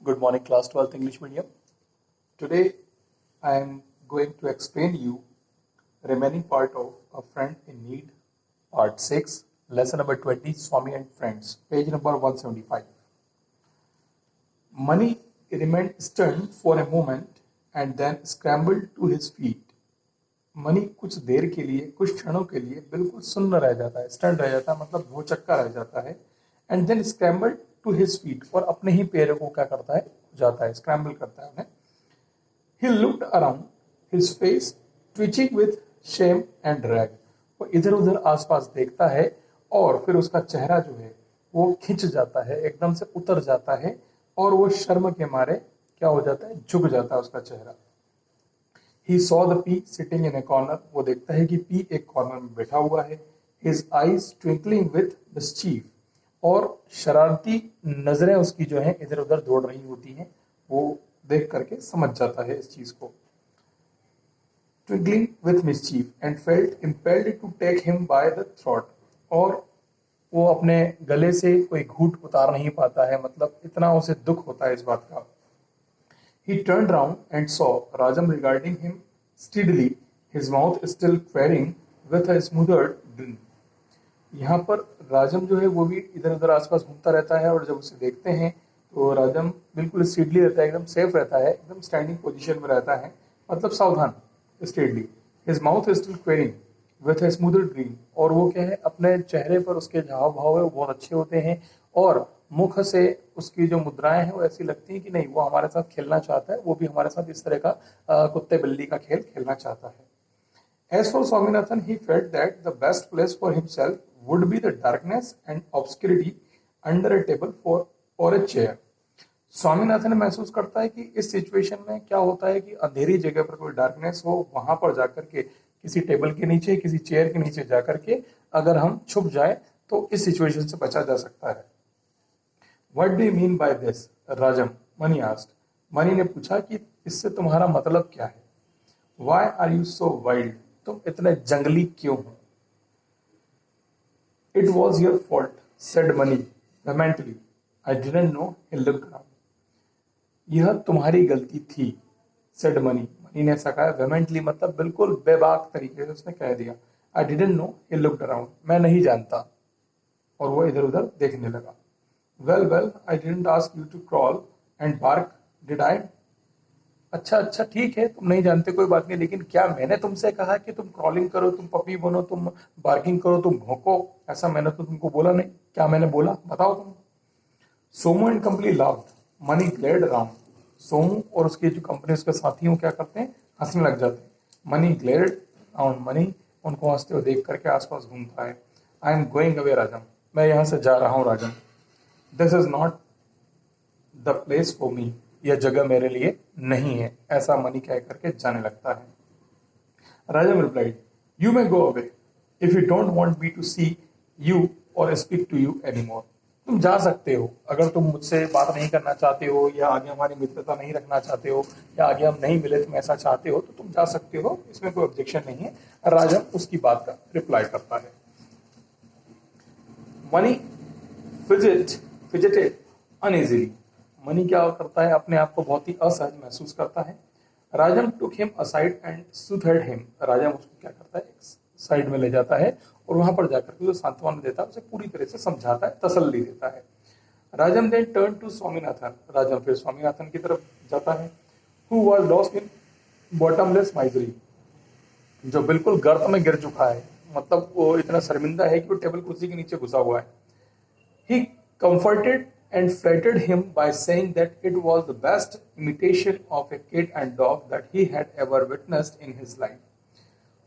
Good morning, class 12th English medium. Today I am going to explain you remaining part of A Friend in Need, part 6, lesson number 20, Swami and Friends, page number 175. Mani remained stunned for a moment and then scrambled to his feet. Money कुछ देर के लिए, कुछ क्षणों के लिए बिल्कुल सुन्न रह जाता है, स्टन रह जाता है, मतलब भौचक्का रह जाता है. And then scrambled to his feet, और अपने ही पैरों को क्या करता है, जाता है, स्क्रैम्बल करता है उन्हें. He looked around, his face twitching with shame and drag. वो इधर उधर आसपास देखता है और फिर उसका चेहरा जो है वो खिंच जाता है, एकदम से उतर जाता है और वो शर्म के मारे क्या हो जाता है, झुक जाता है उसका चेहरा. He saw the P sitting in a corner. वो देखता है कि P एक कॉर्नर में बैठा हुआ है. His eyes twinkling with mischief. और शरारती नजरें उसकी जो है इधर उधर दौड़ रही होती हैं. वो देख करके समझ जाता है इस चीज को. Twinkling with mischief and felt impelled to take him by the throat. और वो अपने गले से कोई घूंट उतार नहीं पाता है, मतलब इतना उसे दुख होता है इस बात का. He turned round and saw Rajam regarding him steadily, his mouth still quivering with a smothered grin. यहाँ पर राजम जो है वो भी इधर उधर आसपास घूमता रहता है और जब उसे देखते हैं तो राजम बिल्कुल स्टेडली रहता है, एकदम सेफ रहता है, एकदम स्टैंडिंग पोजीशन में रहता है, मतलब सावधान, steadily. His mouth is still quivering with a smothered grin. और वो क्या है, अपने चेहरे पर उसके हाव भाव है वो बहुत अच्छे होते हैं और मुख से उसकी जो मुद्राएं हैं वो ऐसी लगती हैं कि नहीं, वो हमारे साथ खेलना चाहता है, वो भी हमारे साथ इस तरह का कुत्ते बिल्ली का खेल खेलना चाहता है. As for Swaminathan, he felt that the best place for himself would be the darkness and obscurity under a table or a chair. Swaminathan महसूस करता है कि इस सिचुएशन में क्या होता है कि अंधेरी जगह पर कोई डार्कनेस हो, वहां पर जाकर के किसी टेबल के नीचे, किसी चेयर के नीचे जाकर के अगर हम छुप जाए तो इस सिचुएशन से बचा जा सकता है. What do you mean by this, Rajam? Mani asked. Money ने पूछा कि इससे तुम्हारा मतलब क्या है. Why are you so wild? तुम इतने जंगली क्यों हो? It was your fault, said Mani vehemently. I didn't know. He looked around. यह तुम्हारी गलती थी, said Mani. मनी ने ऐसा कहा, vehemently मतलब बिल्कुल बेबाक तरीके से उसने कह दिया. I didn't know. He looked around. मैं नहीं जानता. और वो इधर उधर देखने लगा. Well, I didn't ask you to crawl and bark, did I? अच्छा, ठीक है, तुम नहीं जानते, कोई बात नहीं, लेकिन क्या मैंने तुमसे कहा कि तुम क्रॉलिंग करो, तुम पपी बनो, तुम बार्किंग करो, तुम भौंको? ऐसा मैंने तो तुमको बोला नहीं. क्या मैंने बोला, बताओ तुम. Somu and company laughed. Money glared around. Somu और उसके जो कंपनी, उसके साथी क्या करते हैं, हंसने लग जाते हैं. Money glared around. मनी उनको हंसते हुए देख करके आसपास घूमता है. आई एम गोइंग अवे राजम. मैं यहाँ से जा रहा हूँ राजम. This is not the place for me. यह जगह मेरे लिए नहीं है. ऐसा मनी कह करके जाने लगता है. Rajam replied, you may go away if you don't want me to see you or speak to you anymore. तुम जा सकते हो अगर तुम मुझसे बात नहीं करना चाहते हो या आगे हमारी मित्रता नहीं रखना चाहते हो या आगे हम नहीं मिले, तुम ऐसा चाहते हो तो तुम जा सकते हो, इसमें कोई ऑब्जेक्शन नहीं है. राजम उसकी बात का रिप्लाई करता है. मनी फिजिटेड अनइजीली. मनी क्या करता है, अपने आप को बहुत ही असहज महसूस करता है. Rajam took him aside and soothed him. Rajam उसको क्या करता है, साइड में ले जाता है और वहां पर जाकर के जो सांत्वना देता है, उसे पूरी तरह से समझाता है, तसल्ली देता है. Rajam then turn to Swaminathan. Rajam फिर स्वामीनाथन की तरफ जाता है. Who was lost in bottomless misery. जो बिल्कुल गर्त में गिर चुका है, मतलब वो इतना शर्मिंदा है कि वो टेबल कुर्सी के नीचे घुसा हुआ है. He comforted and flattered him by saying that it was the best imitation of a cat and dog that he had ever witnessed in his life.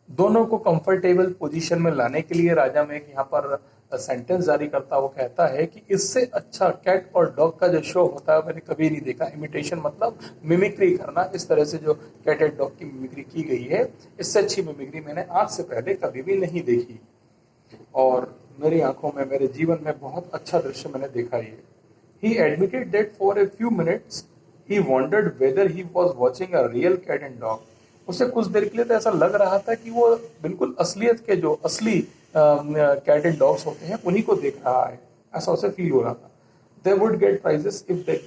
दोनों को कंफर्टेबल पोजीशन में लाने के लिए राजा में यहाँ पर सेंटेंस जारी करता, वो कहता है कि इससे अच्छा कैट और डॉग का जो शो होता है मैंने कभी नहीं देखा. इमिटेशन मतलब मिमिक्री करना, इस तरह से जो कैट एंड डॉग की मिमिक्री की गई है, इससे अच्छी मिमिक्री मैंने आज से पहले कभी भी नहीं देखी और मेरी आंखों में, मेरे जीवन में बहुत अच्छा दृश्य मैंने देखा है. He admitted that for a few minutes he wondered whether he was watching a real cat and dog. उसे कुछ देर के लिए तो ऐसा लग रहा था कि वो बिल्कुल असलियत के जो असली कैट एंड डॉग्स होते हैं उन्हीं को देख रहा है, ऐसा उसे फील हो रहा था. They would get prizes if they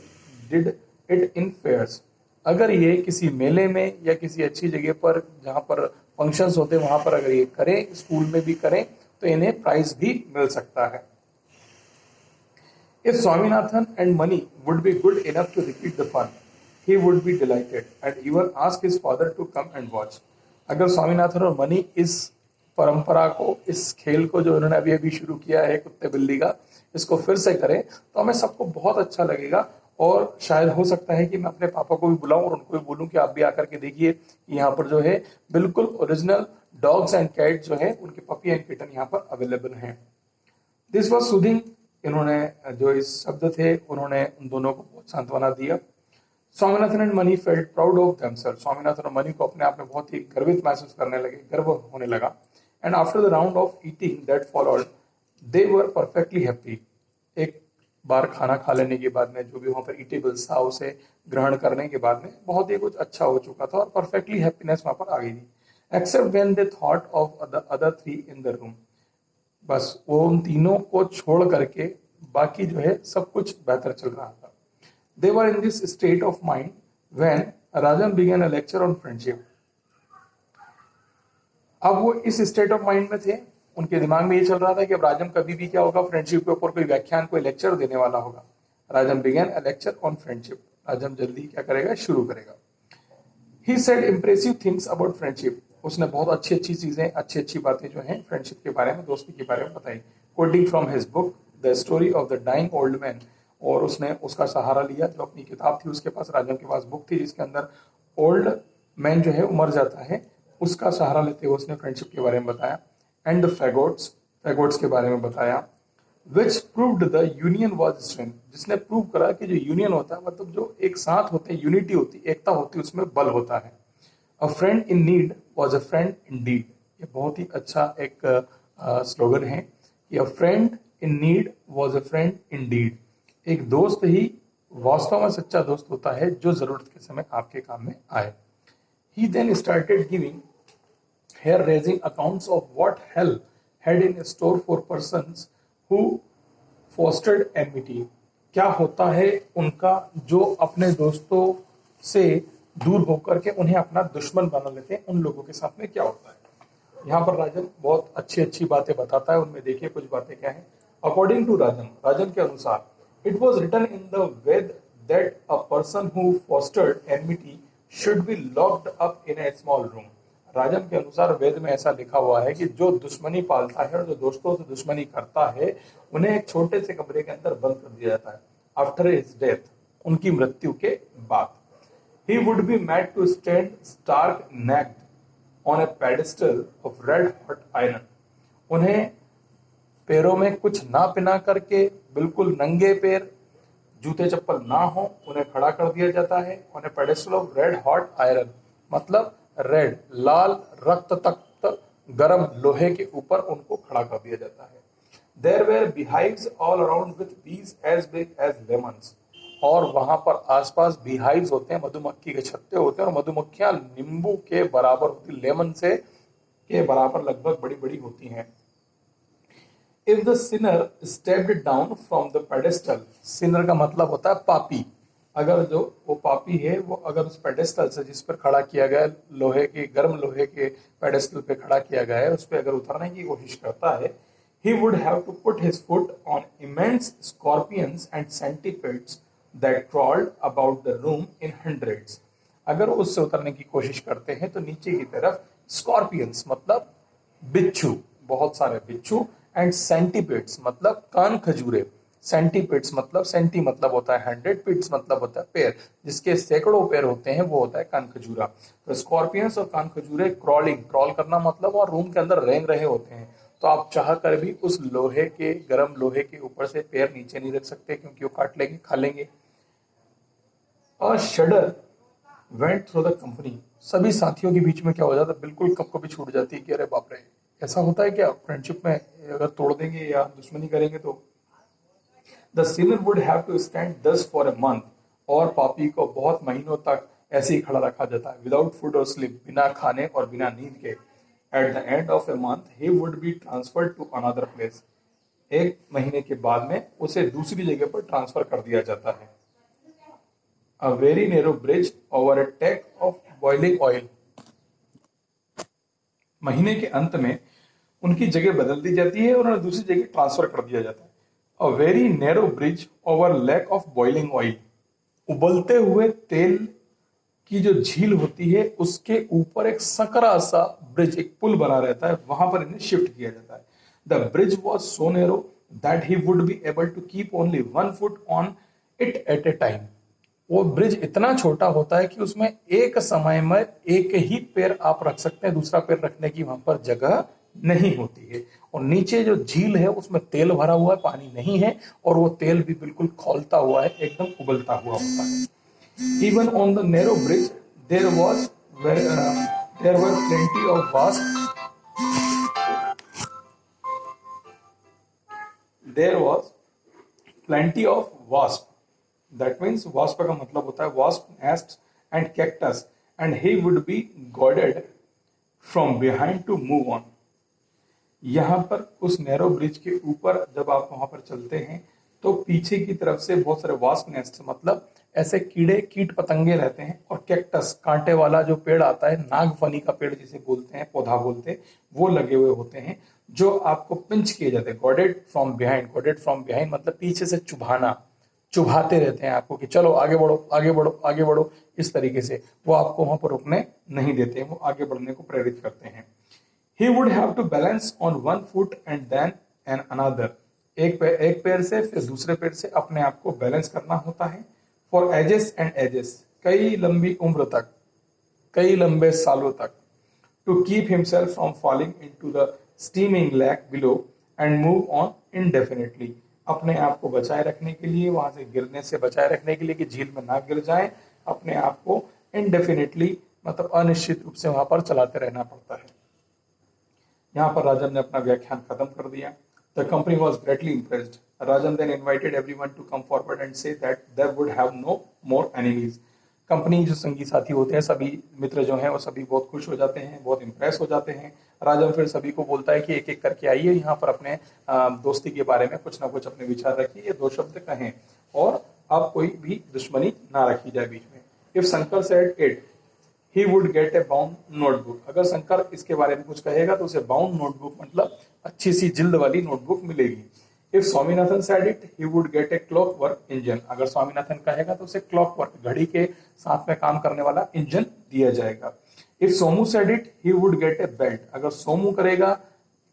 did it in fairs. अगर ये किसी मेले में या किसी अच्छी जगह पर जहाँ पर फंक्शंस होते हैं वहां पर अगर ये करें, स्कूल में भी करें, तो इन्हें प्राइज भी मिल सकता है। If Swaminathan and money would be good enough to repeat the fun, he would be delighted and even ask his father to come and watch. अगर स्वामीनाथन और मनी इस परंपरा को, इस खेल को जो इन्होंने अभी अभी शुरू किया है कुत्ते बिल्ली का, इसको फिर से करें तो हमें सबको बहुत अच्छा लगेगा। और शायद हो सकता है कि मैं अपने पापा को भी बुलाऊं और उनको भी बोलूं कि आप भी आकर के देखिए, यहाँ पर जो है बिल्कुल ओरिजिनल डॉग्स एंड कैट जो है उनके पपी एंड किटन यहाँ पर अवेलेबल हैं। This was soothing. इन्होंने जो इस शब्द थे उन्होंने उन दोनों को बहुत सांत्वना दिया। Swaminathan and money felt proud of themselves. Swaminathan और मनी को अपने आप में बहुत ही गर्वित महसूस करने लगे, गर्व होने लगा। And after the round of eating that followed they were perfectly happy. एक बार खाना खा लेने के बाद में जो भी वहां पर ईटेबल्स था उसे ग्रहण करने के बाद में बहुत ही कुछ अच्छा हो चुका था और परफेक्टली हैप्पीनेस वहां पर आ गई थी। Except when they thought of the other three in the room. बस वो उन तीनों को छोड़ करके बाकी जो है सब कुछ बेहतर चल रहा था। They were in this state of mind when Rajan began a lecture on friendship. अब वो इस स्टेट ऑफ माइंड में थे, उनके दिमाग में ये चल रहा था कि अब राजम कभी भी क्या होगा, फ्रेंडशिप के ऊपर कोई व्याख्यान, कोई लेक्चर देने वाला होगा। Rajam began a lecture on friendship. Rajam जल्दी क्या करेगा, शुरू करेगा। He said impressive things about friendship. उसने बहुत अच्छी अच्छी चीजें, अच्छी अच्छी बातें जो हैं फ्रेंडशिप के बारे में, दोस्ती के बारे में बताई। Quoting from his book the story of the dying old man. और उसने उसका सहारा लिया, जो अपनी किताब थी उसके पास, राजम के पास बुक थी जिसके अंदर ओल्ड मैन जो है वो मर जाता है, उसका सहारा लेते हुए उसने फ्रेंडशिप के बारे में बताया। एंड द फैगोट्स, फैगोट्स के बारे में बताया। Which proved the union was strength. जिसने प्रूव करा कि जो यूनियन होता है, मतलब जो एक साथ होते हैं, यूनिटी होती, एकता होती, उसमें बल होता है। A friend in need was a friend in deed. ये बहुत ही अच्छा एक स्लोगन है कि a friend in need was a friend in deed. एक दोस्त ही वास्तव में सच्चा दोस्त होता है जो जरूरत के समय आपके काम में आए। He then started giving hair-raising accounts of what hell had in store for persons who fostered enmity. क्या होता है उनका जो अपने दोस्तों से दूर होकर के उन्हें अपना दुश्मन बना लेते हैं, उन लोगों के साथ में क्या होता है। यहाँ पर राजन बहुत अच्छी अच्छी बातें बताता है, उनमें देखिए कुछ बातें क्या है। अकॉर्डिंग टू राजन, राजन के अनुसार, it was written in the Ved that a person who fostered enmity should be locked up in a small room. राजन के अनुसार वेद में ऐसा लिखा हुआ है कि जो दुश्मनी पालता है और जो दोस्तों से दुश्मनी करता है उन्हें एक छोटे से कमरे के अंदर बंद कर दिया जाता है। आफ्टर हिज डेथ, उनकी मृत्यु के बाद। He would be made to stand stark naked on a pedestal of red hot iron. उन्हें पैरों में कुछ ना पिना करके बिल्कुल नंगे पैर, जूते चप्पल ना हो, उन्हें खड़ा कर दिया जाता है on A pedestal of red hot iron. मतलब रेड, लाल रक्त तख्त गर्म लोहे के ऊपर उनको खड़ा कर दिया जाता है। There were beehives all around with bees as big as lemons. और वहां पर आसपास beehives होते हैं, मधुमक्खी के छत्ते होते हैं, और मधुमक्खियां नींबू के बराबर होती, लेमन से के बराबर लगभग बड़ी बड़ी होती हैं। If the sinner stepped down from the pedestal, sinner का मतलब होता है पापी। अगर जो वो पापी है वो अगर उस पेडेस्टल से, जिस पर खड़ा किया गया लोहे के, गर्म लोहे के पेडेस्टल पे खड़ा किया गया है, उस पर अगर उतरने की कोशिश करता है, he would have to put his foot on immense scorpions and centipedes that crawled about the room in hundreds. अगर उससे उतरने की कोशिश करते हैं तो नीचे की तरफ स्कॉर्पियंस मतलब बिच्छू, बहुत सारे बिच्छू, एंड सेंटीपिड्स मतलब कान खजूरे। सेंटीपिड्स मतलब, सेंटी मतलब होता है 100, पिड्स मतलब होता है पैर, जिसके सैकड़ों पैर होते हैं वो होता है कान खजूरा। तो स्कॉर्पियंस और कान खजूरे क्रॉलिंग, क्रॉल करना मतलब, और रूम के अंदर रेंग रहे होते हैं। तो आप चाह कर भी उस लोहे के, गर्म लोहे के ऊपर से पैर नीचे नहीं रख सकते क्योंकि वो काट लेंगे, खा लेंगे। और शडर वेंट थ्रू द कंपनी। सभी साथियों के बीच में क्या हो जाता है, बिल्कुल कब कभी छूट जाती है कि अरे बाप रे, ऐसा होता है क्या फ्रेंडशिप में, अगर तोड़ देंगे या दुश्मनी करेंगे तो। The sinner would have to stand thus for a month. और पापी को बहुत महीनों तक ऐसे ही खड़ा रखा जाता है, विदाउट फूड और स्लीप, बिना खाने और बिना नींद के। At the end of a month he would be transferred to another place. एक महीने के बाद में उसे दूसरी जगह पर ट्रांसफर कर दिया जाता है। A very narrow bridge over a tack of boiling oil. महीने के अंत में उनकी जगह बदल दी जाती है और उन्हें दूसरी जगह ट्रांसफर कर दिया जाता है। A very narrow bridge over lake of boiling oil. उबलते हुए तेल की जो झील होती है उसके ऊपर एक सकरा सा ब्रिज, एक पुल बना रहता है, वहां पर इन्हें शिफ्ट किया जाता है। The bridge was so narrow that he would be able to keep only 1 foot on it at a time. वो ब्रिज इतना छोटा होता है कि उसमें एक समय में एक ही पैर आप रख सकते हैं, दूसरा पैर रखने की वहां पर जगह नहीं होती है। और नीचे जो झील है उसमें तेल भरा हुआ है, पानी नहीं है, और वो तेल भी बिल्कुल खौलता हुआ है, एकदम उबलता हुआ होता है। Even on the narrow bridge there was there were plenty of वास्ट there was plenty of wasp. That means wasp का मतलब होता है wasp nest and cactus, and he would be goaded from behind to move on. यहां पर उस narrow bridge के ऊपर जब आप वहां पर चलते हैं तो पीछे की तरफ से बहुत सारे वास्प नेस्ट, मतलब ऐसे कीड़े कीट पतंगे रहते हैं, और कैक्टस कांटे वाला जो पेड़ आता है, नागफनी का पेड़ जिसे बोलते हैं, पौधा बोलते हैं, वो लगे हुए होते हैं जो आपको पिंच किए जाते हैं। Godhead from behind, godhead from behind मतलब पीछे से चुभाना, चुभाते रहते हैं आपको कि चलो आगे बढ़ो आगे बढ़ो आगे बढ़ो। इस तरीके से वो आपको वहां पर रुकने नहीं देते हैं, वो आगे बढ़ने को प्रेरित करते हैं। He would have to balance on 1 foot and then another। एक पैर से फिर दूसरे पैर से अपने आप को बैलेंस करना होता है। For ages and ages, कई लंबी उम्र तक, कई लंबे सालों तक। To keep himself from falling into the steaming lake below and move on indefinitely। अपने आप को बचाए रखने के लिए, वहां से गिरने से बचाए रखने के लिए कि झील में ना गिर जाए, अपने आप को indefinitely मतलब अनिश्चित रूप से वहां पर चलाते रहना पड़ता है। यहाँ पर राजन ने अपना व्याख्यान खत्म कर दिया। The company was greatly impressed. Rajan then invited everyone to come forward and say that there would have no more enemies. Company जो संगी साथी होते हैं, सभी मित्र जो हैं वो सभी बहुत खुश हो जाते हैं, बहुत इंप्रेस हो जाते हैं। राजन फिर सभी को बोलता है कि एक एक करके आइए यहाँ पर, अपने दोस्ती के बारे में कुछ ना कुछ अपने विचार रखिए, ये 2 शब्द कहें और अब कोई भी दुश्मनी ना रखी जाए बीच में। If Shankar said it he would get A bound notebook. अगर शंकर इसके बारे में कुछ कहेगा तो उसे बाउंड नोटबुक मतलब अच्छी सी जिल्द वाली नोटबुक मिलेगी। If Swaminathan said it he would get a clock work engine. अगर स्वामीनाथन कहेगा तो उसे क्लॉक वर्क, घड़ी के साथ में काम करने वाला इंजन दिया जाएगा। If Somu said it he would get A belt. अगर सोमू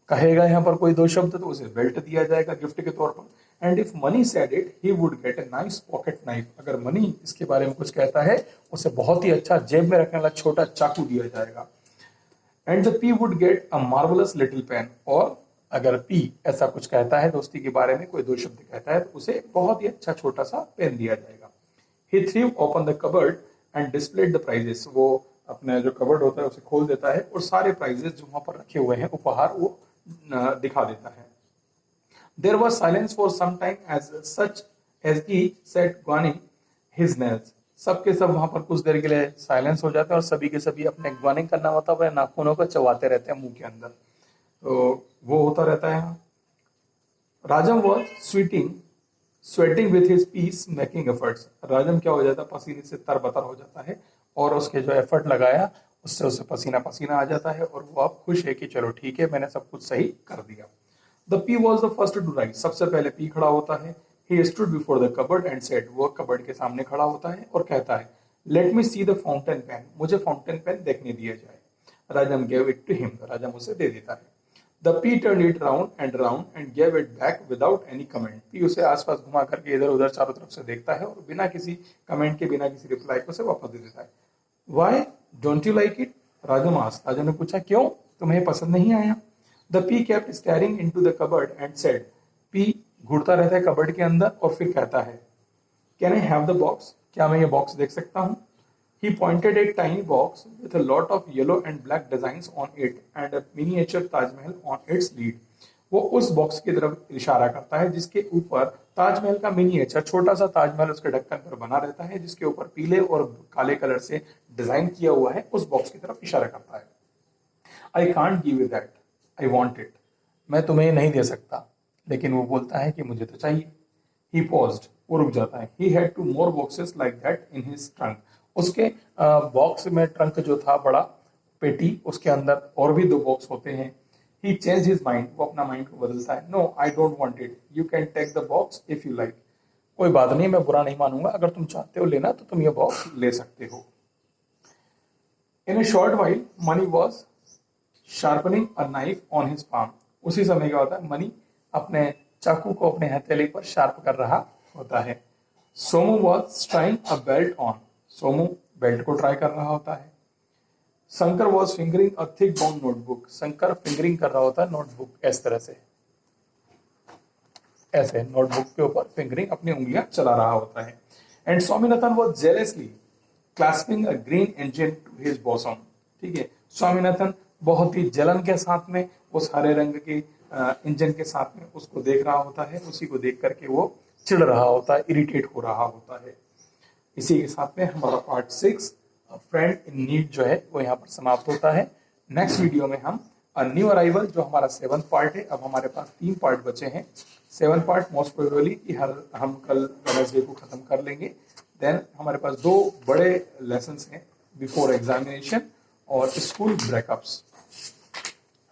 कहेगा यहाँ पर कोई 2 शब्द तो उसे बेल्ट दिया जाएगा गिफ्ट के तौर पर। And if money said it he would get a nice pocket knife. अगर मनी इसके बारे में कुछ कहता है उसे बहुत ही अच्छा जेब में रखने वाला छोटा चाकू दिया जाएगा। And the P would get a marvellous little pain. और अगर पी ऐसा कुछ कहता है, दोस्ती के बारे में कोई 2 शब्द कहता है, तो उसे बहुत ही अच्छा छोटा सा पेन दिया जाएगा। He threw open the cupboard and displayed the prizes. वो अपना जो कबर्ड होता है उसे खोल देता है और सारे प्राइजेस जो वहां पर रखे हुए हैं, उपहार, वो दिखा देता है। There was silence for some time as each sat grinding his nails। सबके सब वहां पर कुछ देर के लिए साइलेंस हो जाते हैं और सभी के सभी अपने ग्वानिंग करना मतलब है नाखूनों को चबाते रहते हैं मुंह के अंदर, तो वो होता रहता है। Rajam was sweating with his peace making efforts. Rajam क्या हो जाता है, पसीने से तरबतर हो जाता है और उसके जो एफर्ट लगाया उससे उसे पसीना पसीना आ जाता है और वो अब खुश है कि चलो ठीक है, मैंने सब कुछ सही कर दिया। The Pea was the first to rise. सबसे पहले पी खड़ा होता है। He stood before the cupboard and said. वो कबर्ड के सामने खड़ा होता है और कहता है, let me see the fountain pen. मुझे फाउंटेन पेन देखने दिया जाए। Rajam gave it to him. Rajam उसे दे देता है। The Pea turn it round and gave it back without any comment. Pea उसे आसपास घुमा करके इधर उधर चारों तरफ से देखता है और बिना किसी कमेंट के, बिना किसी रिप्लाई को उसे वापस दे देता है। Why don't you like it? Rajam asked. Rajam ने पूछा, क्यों, तुम्हें पसंद नहीं आया? The Pea kept staring into the cupboard and said. Pea घूरता रहता है कबर्ड के अंदर और फिर कहता है, can I have the box? क्या मैं ये बॉक्स देख सकता हूँ? He pointed a tiny box with a lot of yellow and black designs on it and a miniature Taj Mahal on its lid। वो उस बॉक्स की तरफ इशारा करता है जिसके ऊपर ताजमहल का मिनिएचर, छोटा सा ताजमहल उसके ढक्कन पर बना रहता है, जिसके ऊपर पीले और काले कलर से डिजाइन किया हुआ है। उस बॉक्स की तरफ इशारा करता है। I can't give you that, I want it. मैं तुम्हें नहीं दे सकता, लेकिन वो बोलता है कि मुझे तो चाहिए। ही पॉज्ड। वो रुक जाता है। He had two more boxes like that in his trunk. उसके बॉक्स में, ट्रंक जो था बड़ा पेटी, उसके अंदर और भी 2 बॉक्स होते हैं। He changed his mind. वो अपना माइंड को बदलता है। No, I don't want it. You can take the box if you like. कोई बात नहीं, मैं बुरा नहीं मानूंगा, अगर तुम चाहते हो लेना तो तुम ये बॉक्स ले सकते हो। In a short while, Money was sharpening a knife on his palm. उसी समय क्या होता है, मनी अपने चाकू को अपने हथेली पर शार्प कर रहा होता है। Somu was trying a belt on. Somu belt को ट्राई कर रहा होता है। Shankar was fingering a thick bound notebook. Shankar fingering कर रहा होता है नोटबुक, इस तरह से, ऐसे नोटबुक के ऊपर फिंगरिंग, अपनी उंगलियां चला रहा होता है। And Swaminathan was jealously clasping a green engine to his bosom. ठीक है, स्वामीनाथन बहुत ही जलन के साथ में उस हरे रंग के इंजन के साथ में उसको देख रहा होता है। उसी को देख करके वो चिढ़ रहा होता है, इरिटेट हो रहा होता है। इसी के साथ में हमारा पार्ट 6 फ्रेंड इन नीड जो है वो यहाँ पर समाप्त होता है। नेक्स्ट वीडियो में हम न्यू अराइवल जो हमारा 7th पार्ट है, अब हमारे पास 3 पार्ट बचे हैं। 7th पार्ट मोस्ट प्रोबेबली कि हम कल वेडनेसडे को खत्म कर लेंगे। देन हमारे पास 2 बड़े लेसन्स हैं, बिफोर एग्जामिनेशन और स्कूल ब्रेकअप्स।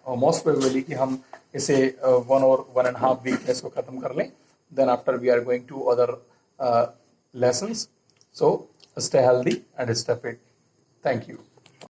और मोस्ट प्रोबेबली कि हम इसे 1 और 1.5 वीक में इसको खत्म कर लें। Then after we are going to other lessons. So stay healthy and stay fit. Thank you.